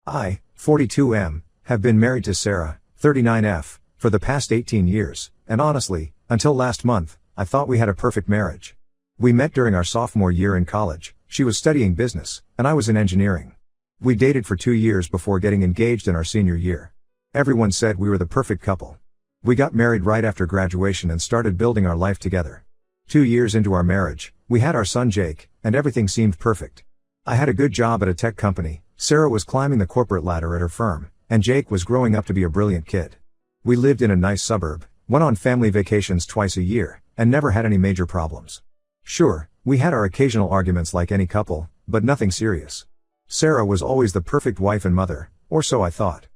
I, 42M, have been married to Sarah, 39F, for the past 18 years, and honestly, until last month, I thought we had a perfect marriage. We met during our sophomore year in college. She was studying business, and I was in engineering. We dated for 2 years before getting engaged in our senior year. Everyone said we were the perfect couple. We got married right after graduation and started building our life together. 2 years into our marriage, we had our son Jake, and everything seemed perfect. I had a good job at a tech company, Sarah was climbing the corporate ladder at her firm, and Jake was growing up to be a brilliant kid. We lived in a nice suburb, went on family vacations twice a year, and never had any major problems. Sure, we had our occasional arguments like any couple, but nothing serious. Sarah was always the perfect wife and mother, or so I thought.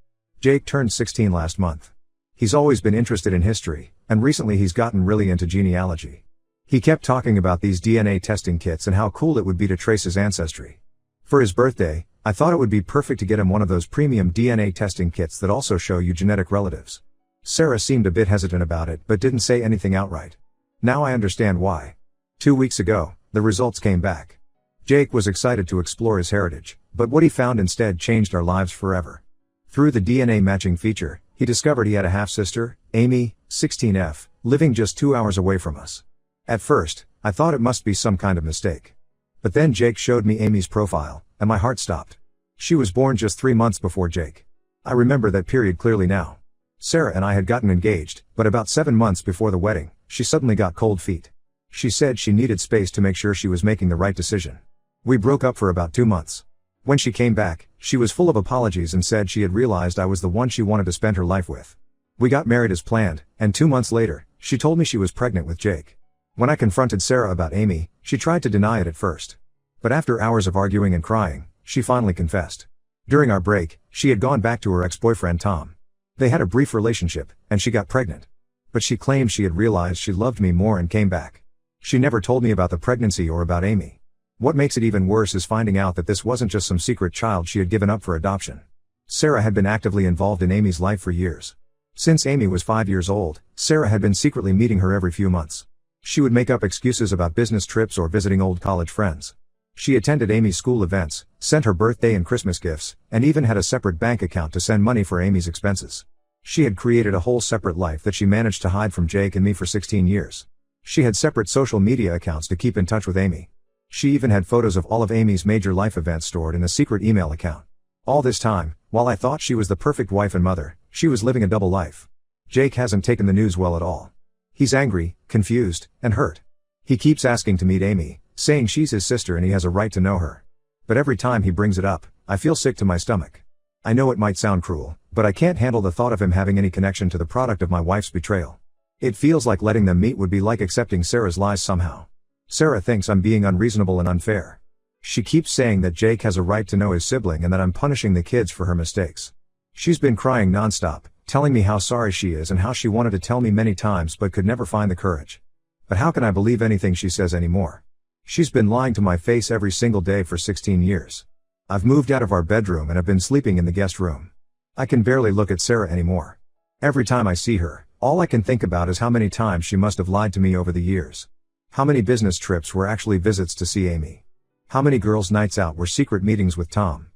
Jake turned 16 last month. He's always been interested in history, and recently he's gotten really into genealogy. He kept talking about these DNA testing kits and how cool it would be to trace his ancestry. For his birthday, I thought it would be perfect to get him one of those premium DNA testing kits that also show you genetic relatives. Sarah seemed a bit hesitant about it but didn't say anything outright. Now I understand why. 2 weeks ago, the results came back. Jake was excited to explore his heritage, but what he found instead changed our lives forever. Through the DNA matching feature, he discovered he had a half-sister, Amy, 16F, living just 2 hours away from us. At first, I thought it must be some kind of mistake. But then Jake showed me Amy's profile, and my heart stopped. She was born just 3 months before Jake. I remember that period clearly now. Sarah and I had gotten engaged, but about 7 months before the wedding, she suddenly got cold feet. She said she needed space to make sure she was making the right decision. We broke up for about 2 months. When she came back, she was full of apologies and said she had realized I was the one she wanted to spend her life with. We got married as planned, and 2 months later, she told me she was pregnant with Jake. When I confronted Sarah about Amy, she tried to deny it at first. But after hours of arguing and crying, she finally confessed. During our break, she had gone back to her ex-boyfriend Tom. They had a brief relationship, and she got pregnant. But she claimed she had realized she loved me more and came back. She never told me about the pregnancy or about Amy. What makes it even worse is finding out that this wasn't just some secret child she had given up for adoption. Sarah had been actively involved in Amy's life for years. Since Amy was 5 years old, Sarah had been secretly meeting her every few months. She would make up excuses about business trips or visiting old college friends. She attended Amy's school events, sent her birthday and Christmas gifts, and even had a separate bank account to send money for Amy's expenses. She had created a whole separate life that she managed to hide from Jake and me for 16 years. She had separate social media accounts to keep in touch with Amy. She even had photos of all of Amy's major life events stored in a secret email account. All this time, while I thought she was the perfect wife and mother, she was living a double life. Jake hasn't taken the news well at all. He's angry, confused, and hurt. He keeps asking to meet Amy, saying she's his sister and he has a right to know her. But every time he brings it up, I feel sick to my stomach. I know it might sound cruel, but I can't handle the thought of him having any connection to the product of my wife's betrayal. It feels like letting them meet would be like accepting Sarah's lies somehow. Sarah thinks I'm being unreasonable and unfair. She keeps saying that Jake has a right to know his sibling and that I'm punishing the kids for her mistakes. She's been crying nonstop, telling me how sorry she is and how she wanted to tell me many times but could never find the courage. But how can I believe anything she says anymore? She's been lying to my face every single day for 16 years. I've moved out of our bedroom and have been sleeping in the guest room. I can barely look at Sarah anymore. Every time I see her, all I can think about is how many times she must have lied to me over the years. How many business trips were actually visits to see Amy? How many girls' nights out were secret meetings with Tom?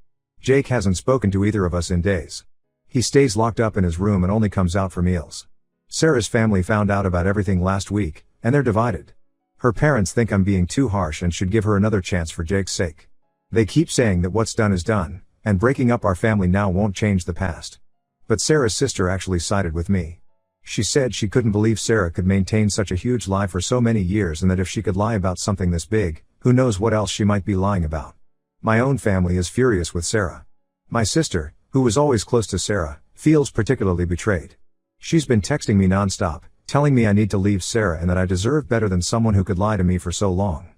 Jake hasn't spoken to either of us in days. He stays locked up in his room and only comes out for meals. Sarah's family found out about everything last week, and they're divided. Her parents think I'm being too harsh and should give her another chance for Jake's sake. They keep saying that what's done is done, and breaking up our family now won't change the past. But Sarah's sister actually sided with me. She said she couldn't believe Sarah could maintain such a huge lie for so many years and that if she could lie about something this big, who knows what else she might be lying about. My own family is furious with Sarah. My sister, who was always close to Sarah, feels particularly betrayed. She's been texting me nonstop, telling me I need to leave Sarah and that I deserve better than someone who could lie to me for so long.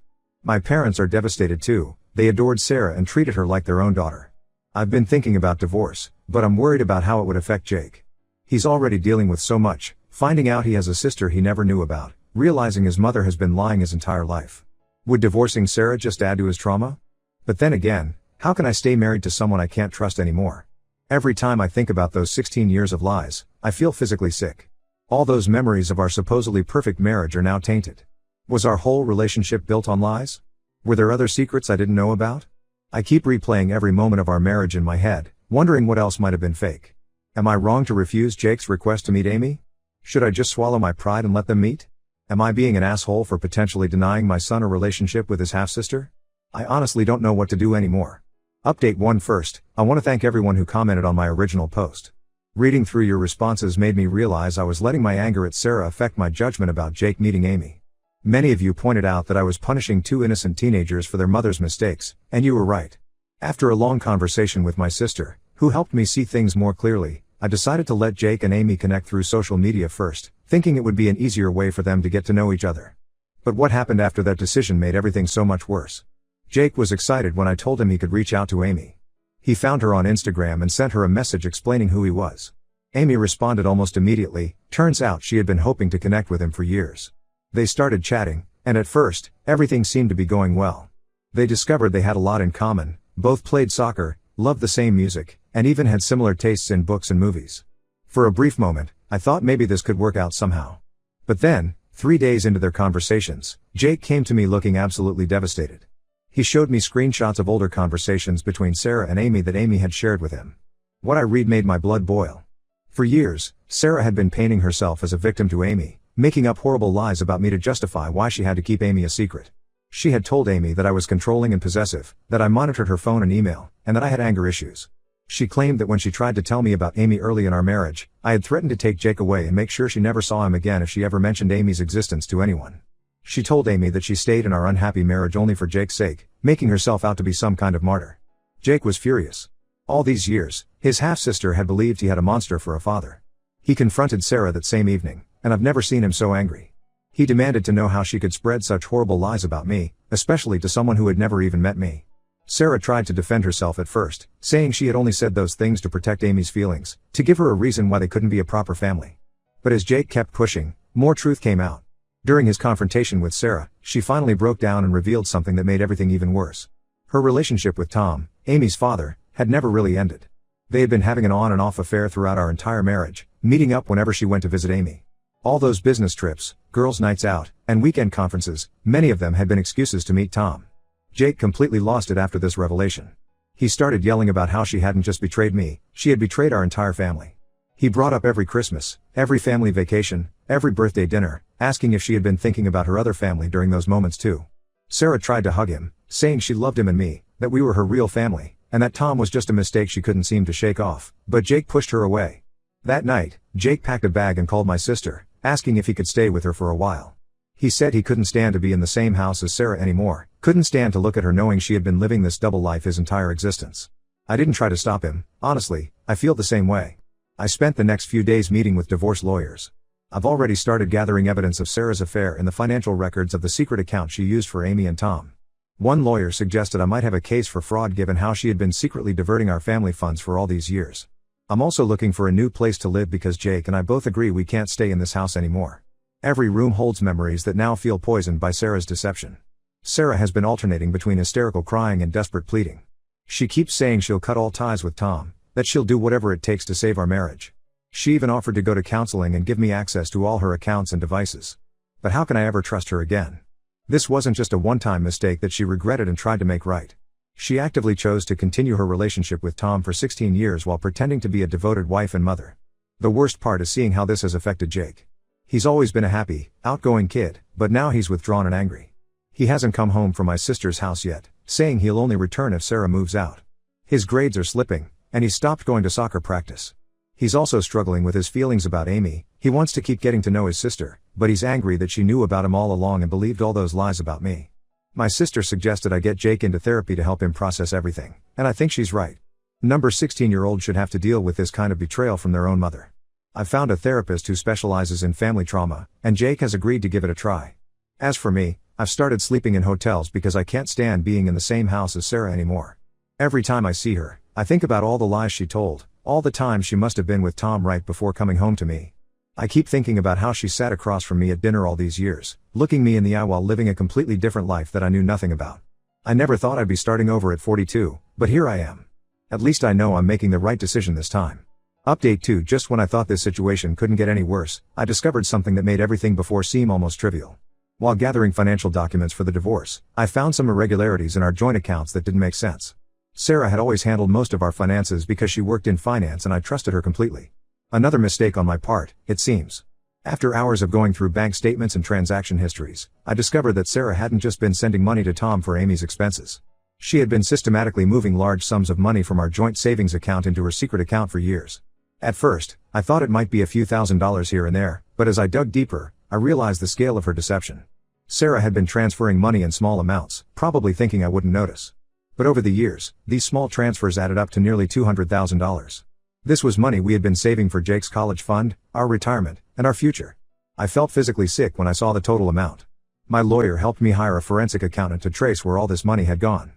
My parents are devastated too. They adored Sarah and treated her like their own daughter. I've been thinking about divorce, but I'm worried about how it would affect Jake. He's already dealing with so much, finding out he has a sister he never knew about, realizing his mother has been lying his entire life. Would divorcing Sarah just add to his trauma? But then again, how can I stay married to someone I can't trust anymore? Every time I think about those 16 years of lies, I feel physically sick. All those memories of our supposedly perfect marriage are now tainted. Was our whole relationship built on lies? Were there other secrets I didn't know about? I keep replaying every moment of our marriage in my head, wondering what else might have been fake. Am I wrong to refuse Jake's request to meet Amy? Should I just swallow my pride and let them meet? Am I being an asshole for potentially denying my son a relationship with his half-sister? I honestly don't know what to do anymore. Update 1 first, I want to thank everyone who commented on my original post. Reading through your responses made me realize I was letting my anger at Sarah affect my judgment about Jake meeting Amy. Many of you pointed out that I was punishing 2 innocent teenagers for their mother's mistakes, and you were right. After a long conversation with my sister, who helped me see things more clearly, I decided to let Jake and Amy connect through social media first, thinking it would be an easier way for them to get to know each other. But what happened after that decision made everything so much worse. Jake was excited when I told him he could reach out to Amy. He found her on Instagram and sent her a message explaining who he was. Amy responded almost immediately. Turns out she had been hoping to connect with him for years. They started chatting, and at first, everything seemed to be going well. They discovered they had a lot in common, both played soccer, loved the same music, and even had similar tastes in books and movies. For a brief moment, I thought maybe this could work out somehow. But then, 3 days into their conversations, Jake came to me looking absolutely devastated. He showed me screenshots of older conversations between Sarah and Amy that Amy had shared with him. What I read made my blood boil. For years, Sarah had been painting herself as a victim to Amy, making up horrible lies about me to justify why she had to keep Amy a secret. She had told Amy that I was controlling and possessive, that I monitored her phone and email, and that I had anger issues. She claimed that when she tried to tell me about Amy early in our marriage, I had threatened to take Jake away and make sure she never saw him again if she ever mentioned Amy's existence to anyone. She told Amy that she stayed in our unhappy marriage only for Jake's sake, making herself out to be some kind of martyr. Jake was furious. All these years, his half-sister had believed he had a monster for a father. He confronted Sarah that same evening, and I've never seen him so angry. He demanded to know how she could spread such horrible lies about me, especially to someone who had never even met me. Sarah tried to defend herself at first, saying she had only said those things to protect Amy's feelings, to give her a reason why they couldn't be a proper family. But as Jake kept pushing, more truth came out. During his confrontation with Sarah, she finally broke down and revealed something that made everything even worse. Her relationship with Tom, Amy's father, had never really ended. They had been having an on and off affair throughout our entire marriage, meeting up whenever she went to visit Amy. All those business trips, girls' nights out, and weekend conferences, many of them had been excuses to meet Tom. Jake completely lost it after this revelation. He started yelling about how she hadn't just betrayed me, she had betrayed our entire family. He brought up every Christmas, every family vacation, every birthday dinner, asking if she had been thinking about her other family during those moments too. Sarah tried to hug him, saying she loved him and me, that we were her real family, and that Tom was just a mistake she couldn't seem to shake off, but Jake pushed her away. That night, Jake packed a bag and called my sister, asking if he could stay with her for a while. He said he couldn't stand to be in the same house as Sarah anymore, couldn't stand to look at her knowing she had been living this double life his entire existence. I didn't try to stop him, honestly, I feel the same way. I spent the next few days meeting with divorce lawyers. I've already started gathering evidence of Sarah's affair in the financial records of the secret account she used for Amy and Tom. One lawyer suggested I might have a case for fraud given how she had been secretly diverting our family funds for all these years. I'm also looking for a new place to live because Jake and I both agree we can't stay in this house anymore. Every room holds memories that now feel poisoned by Sarah's deception. Sarah has been alternating between hysterical crying and desperate pleading. She keeps saying she'll cut all ties with Tom, that she'll do whatever it takes to save our marriage. She even offered to go to counseling and give me access to all her accounts and devices. But how can I ever trust her again? This wasn't just a one-time mistake that she regretted and tried to make right. She actively chose to continue her relationship with Tom for 16 years while pretending to be a devoted wife and mother. The worst part is seeing how this has affected Jake. He's always been a happy, outgoing kid, but now he's withdrawn and angry. He hasn't come home from my sister's house yet, saying he'll only return if Sarah moves out. His grades are slipping, and he's stopped going to soccer practice. He's also struggling with his feelings about Amy. He wants to keep getting to know his sister, but he's angry that she knew about him all along and believed all those lies about me. My sister suggested I get Jake into therapy to help him process everything, and I think she's right. Number 16-year-olds should have to deal with this kind of betrayal from their own mother. I've found a therapist who specializes in family trauma, and Jake has agreed to give it a try. As for me, I've started sleeping in hotels because I can't stand being in the same house as Sarah anymore. Every time I see her, I think about all the lies she told, all the time she must have been with Tom right before coming home to me. I keep thinking about how she sat across from me at dinner all these years, looking me in the eye while living a completely different life that I knew nothing about. I never thought I'd be starting over at 42, but here I am. At least I know I'm making the right decision this time. Update 2. Just when I thought this situation couldn't get any worse, I discovered something that made everything before seem almost trivial. While gathering financial documents for the divorce, I found some irregularities in our joint accounts that didn't make sense. Sarah had always handled most of our finances because she worked in finance and I trusted her completely. Another mistake on my part, it seems. After hours of going through bank statements and transaction histories, I discovered that Sarah hadn't just been sending money to Tom for Amy's expenses. She had been systematically moving large sums of money from our joint savings account into her secret account for years. At first, I thought it might be a few $1,000s here and there, but as I dug deeper, I realized the scale of her deception. Sarah had been transferring money in small amounts, probably thinking I wouldn't notice. But over the years, these small transfers added up to nearly $200,000. This was money we had been saving for Jake's college fund, our retirement, and our future. I felt physically sick when I saw the total amount. My lawyer helped me hire a forensic accountant to trace where all this money had gone.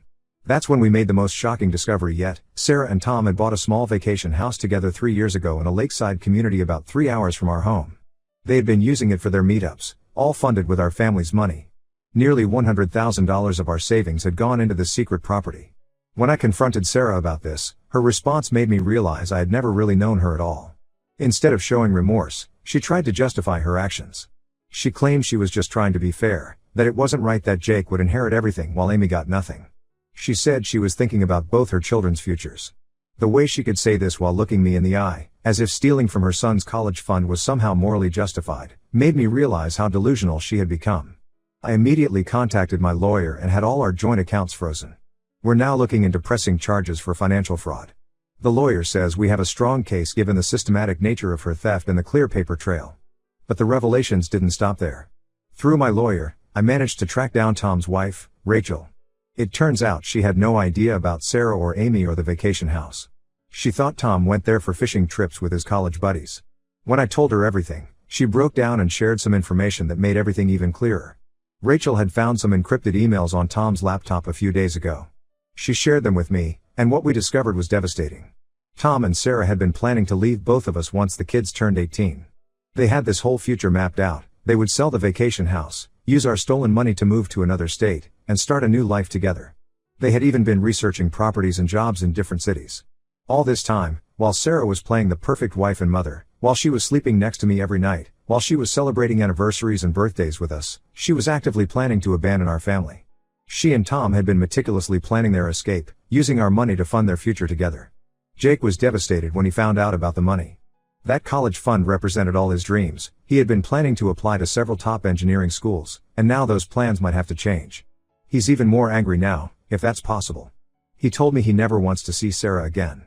That's when we made the most shocking discovery yet. Sarah and Tom had bought a small vacation house together 3 years ago in a lakeside community about 3 hours from our home. They had been using it for their meetups, all funded with our family's money. Nearly $100,000 of our savings had gone into this secret property. When I confronted Sarah about this, her response made me realize I had never really known her at all. Instead of showing remorse, she tried to justify her actions. She claimed she was just trying to be fair, that it wasn't right that Jake would inherit everything while Amy got nothing. She said she was thinking about both her children's futures. The way she could say this while looking me in the eye, as if stealing from her son's college fund was somehow morally justified, made me realize how delusional she had become. I immediately contacted my lawyer and had all our joint accounts frozen. We're now looking into pressing charges for financial fraud. The lawyer says we have a strong case given the systematic nature of her theft and the clear paper trail. But the revelations didn't stop there. Through my lawyer, I managed to track down Tom's wife, Rachel. It turns out she had no idea about Sarah or Amy or the vacation house. She thought Tom went there for fishing trips with his college buddies. When I told her everything, she broke down and shared some information that made everything even clearer. Rachel had found some encrypted emails on Tom's laptop a few days ago. She shared them with me, and what we discovered was devastating. Tom and Sarah had been planning to leave both of us once the kids turned 18. They had this whole future mapped out. They would sell the vacation house, use our stolen money to move to another state, and start a new life together. They had even been researching properties and jobs in different cities. All this time, while Sarah was playing the perfect wife and mother, while she was sleeping next to me every night, while she was celebrating anniversaries and birthdays with us, she was actively planning to abandon our family. She and Tom had been meticulously planning their escape, using our money to fund their future together. Jake was devastated when he found out about the money. That college fund represented all his dreams. He had been planning to apply to several top engineering schools, and now those plans might have to change. He's even more angry now, if that's possible. He told me he never wants to see Sarah again.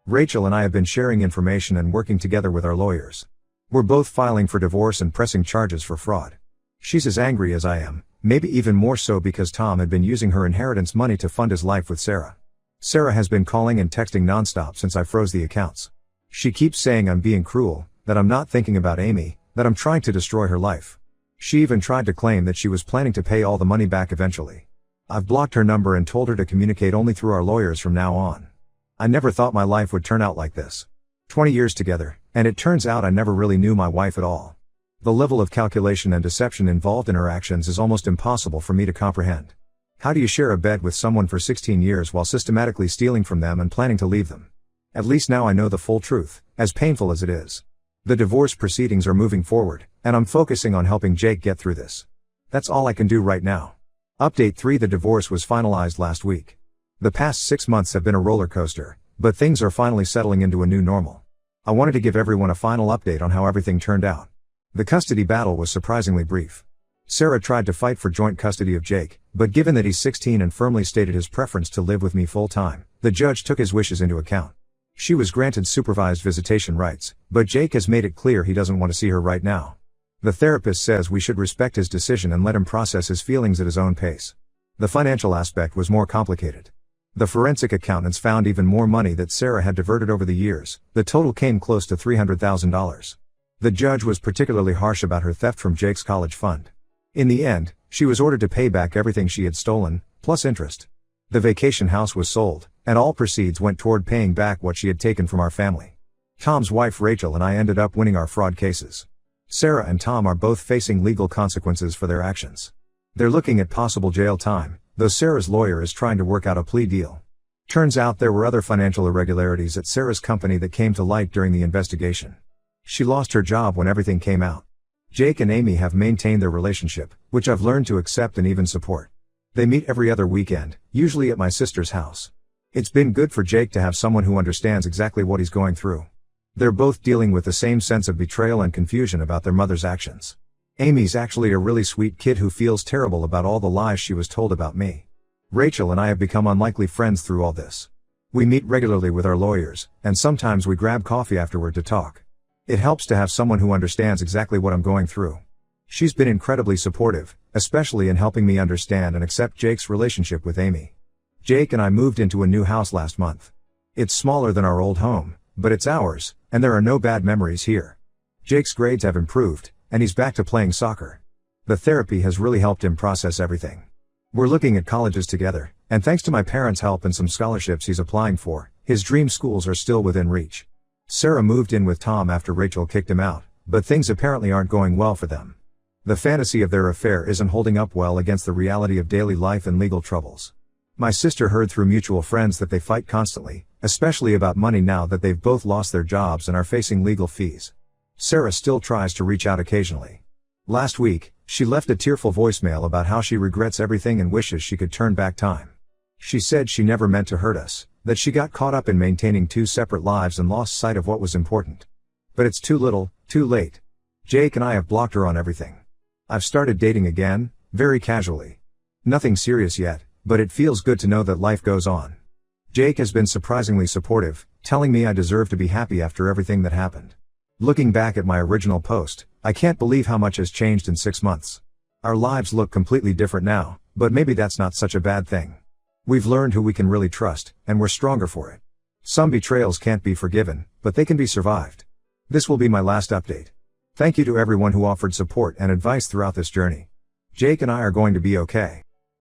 Rachel and I have been sharing information and working together with our lawyers. We're both filing for divorce and pressing charges for fraud. She's as angry as I am, maybe even more so because Tom had been using her inheritance money to fund his life with Sarah. Sarah has been calling and texting nonstop since I froze the accounts. She keeps saying I'm being cruel, that I'm not thinking about Amy, that I'm trying to destroy her life. She even tried to claim that she was planning to pay all the money back eventually. I've blocked her number and told her to communicate only through our lawyers from now on. I never thought my life would turn out like this. 20 years together, and it turns out I never really knew my wife at all. The level of calculation and deception involved in her actions is almost impossible for me to comprehend. How do you share a bed with someone for 16 years while systematically stealing from them and planning to leave them? At least now I know the full truth, as painful as it is. The divorce proceedings are moving forward, and I'm focusing on helping Jake get through this. That's all I can do right now. Update 3: The divorce was finalized last week. The past 6 months have been a roller coaster, but things are finally settling into a new normal. I wanted to give everyone a final update on how everything turned out. The custody battle was surprisingly brief. Sarah tried to fight for joint custody of Jake, but given that he's 16 and firmly stated his preference to live with me full-time, the judge took his wishes into account. She was granted supervised visitation rights, but Jake has made it clear he doesn't want to see her right now. The therapist says we should respect his decision and let him process his feelings at his own pace. The financial aspect was more complicated. The forensic accountants found even more money that Sarah had diverted over the years. The total came close to $300,000. The judge was particularly harsh about her theft from Jake's college fund. In the end, she was ordered to pay back everything she had stolen, plus interest. The vacation house was sold, and all proceeds went toward paying back what she had taken from our family. Tom's wife Rachel and I ended up winning our fraud cases. Sarah and Tom are both facing legal consequences for their actions. They're looking at possible jail time, though Sarah's lawyer is trying to work out a plea deal. Turns out there were other financial irregularities at Sarah's company that came to light during the investigation. She lost her job when everything came out. Jake and Amy have maintained their relationship, which I've learned to accept and even support. They meet every other weekend, usually at my sister's house. It's been good for Jake to have someone who understands exactly what he's going through. They're both dealing with the same sense of betrayal and confusion about their mother's actions. Amy's actually a really sweet kid who feels terrible about all the lies she was told about me. Rachel and I have become unlikely friends through all this. We meet regularly with our lawyers, and sometimes we grab coffee afterward to talk. It helps to have someone who understands exactly what I'm going through. She's been incredibly supportive, especially in helping me understand and accept Jake's relationship with Amy. Jake and I moved into a new house last month. It's smaller than our old home, but it's ours, and there are no bad memories here. Jake's grades have improved, and he's back to playing soccer. The therapy has really helped him process everything. We're looking at colleges together, and thanks to my parents' help and some scholarships he's applying for, his dream schools are still within reach. Sarah moved in with Tom after Rachel kicked him out, but things apparently aren't going well for them. The fantasy of their affair isn't holding up well against the reality of daily life and legal troubles. My sister heard through mutual friends that they fight constantly, especially about money now that they've both lost their jobs and are facing legal fees. Sarah still tries to reach out occasionally. Last week, she left a tearful voicemail about how she regrets everything and wishes she could turn back time. She said she never meant to hurt us, that she got caught up in maintaining two separate lives and lost sight of what was important. But it's too little, too late. Jake and I have blocked her on everything. I've started dating again, very casually. Nothing serious yet, but it feels good to know that life goes on. Jake has been surprisingly supportive, telling me I deserve to be happy after everything that happened. Looking back at my original post, I can't believe how much has changed in 6 months. Our lives look completely different now, but maybe that's not such a bad thing. We've learned who we can really trust, and we're stronger for it. Some betrayals can't be forgiven, but they can be survived. This will be my last update. Thank you to everyone who offered support and advice throughout this journey. Jake and I are going to be okay.